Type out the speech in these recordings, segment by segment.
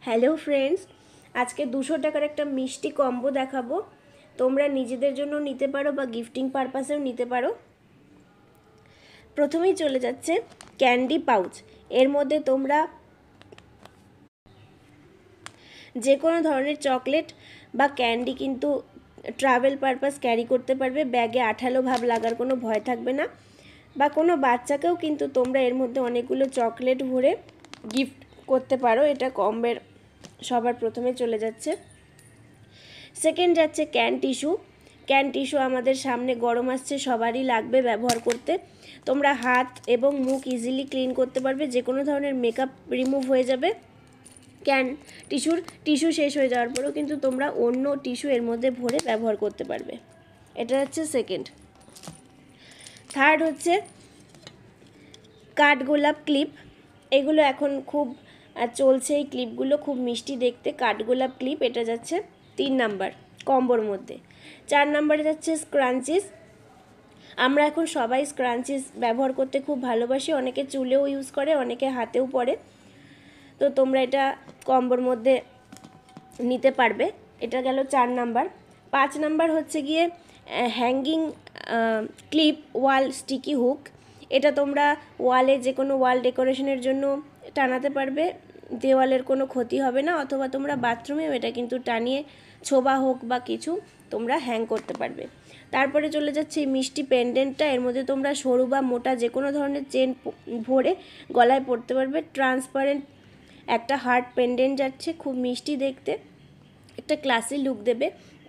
Hello friends, আজকে 200 টাকার একটা মিষ্টি কম্বো দেখাবো। তোমরা নিজেদের জন্য নিতে পারো বা গিফটিং পারপাসেও নিতে পারো। প্রথমেই চলে যাচ্ছে ক্যান্ডি পাউচ। এর মধ্যে তোমরা যে কোনো ধরনের চকলেট বা ক্যান্ডি কিন্তু ট্রাভেল পারপাস ক্যারি করতে পারবে। ব্যাগে আঠালো ভাব লাগার কোনো ভয় থাকবে না, বা কোনো বাচ্চাকেও কিন্তু তোমরা এর মধ্যে অনেকগুলো চকলেট ভরে গিফট করতে পারো। এটা কম্বের সবার প্রথমে চলে যাচ্ছে। সেকেন্ড যাচ্ছে ক্যান টিস্যু। ক্যান টিস্যু আমাদের সামনে গরম আসছে, সবারই লাগবে ব্যবহার করতে। তোমরা হাত এবং মুখ ইজিলি ক্লিন করতে পারবে, যে কোনো ধরনের মেকআপ রিমুভ হয়ে যাবে ক্যান টিস্যু শেষ হয়ে যাওয়ার পরেও কিন্তু তোমরা অন্য টিস্যু এর মধ্যে ভরে ব্যবহার করতে পারবে। এটা হচ্ছে সেকেন্ড। থার্ড হচ্ছে কাঠগোলাপ ক্লিপ। এগুলো এখন খুব চলছে, এই ক্লিপগুলো খুব মিষ্টি দেখতে। কাঠগোলাপ ক্লিপ, এটা যাচ্ছে 3 নাম্বার কম্বোর মধ্যে। 4 নাম্বারে যাচ্ছে স্ক্রাঞ্চিস। আমরা এখন সবাই স্ক্রাঞ্চিস ব্যবহার করতে খুব ভালোবাসি, অনেকে চুলেও ইউজ করে, অনেকে হাতেও পরে। তো তোমরা এটা কম্বোর মধ্যে নিতে পারবে। এটা গেল 4 নাম্বার। 5 নাম্বার হচ্ছে গিয়ে হ্যাঙ্গিং ক্লিপ ওয়াল স্টিকি হুক। এটা তোমরা ওয়ালে যে কোনো ওয়াল ডেকোরেশনের জন্য টানাতে পারবে, দেওয়ালের কোনো ক্ষতি হবে না। অথবা তোমরা বাথরুমেও এটা কিন্তু টানিয়ে ছোবা হোক বা কিছু তোমরা হ্যাং করতে পারবে। তারপরে চলে যাচ্ছে এই মিষ্টি পেন্ডেন্টটা। এর মধ্যে তোমরা সরু বা মোটা যে কোনো ধরনের চেন ভরে গলায় পরতে পারবে। ট্রান্সপারেন্ট একটা হার্ট পেন্ডেন্ট যাচ্ছে, খুব মিষ্টি দেখতে, একটা ক্লাসি লুক দেবে।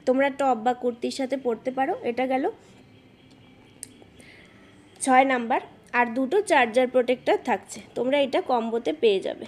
তোমরা টপ বা কুর্তির সাথে পরতে পারো। এটা গেল 6 নাম্বার। আর দুটো চার্জার প্রোটেক্টর থাকছে, তোমরা এটা কম্বোতে পেয়ে যাবে।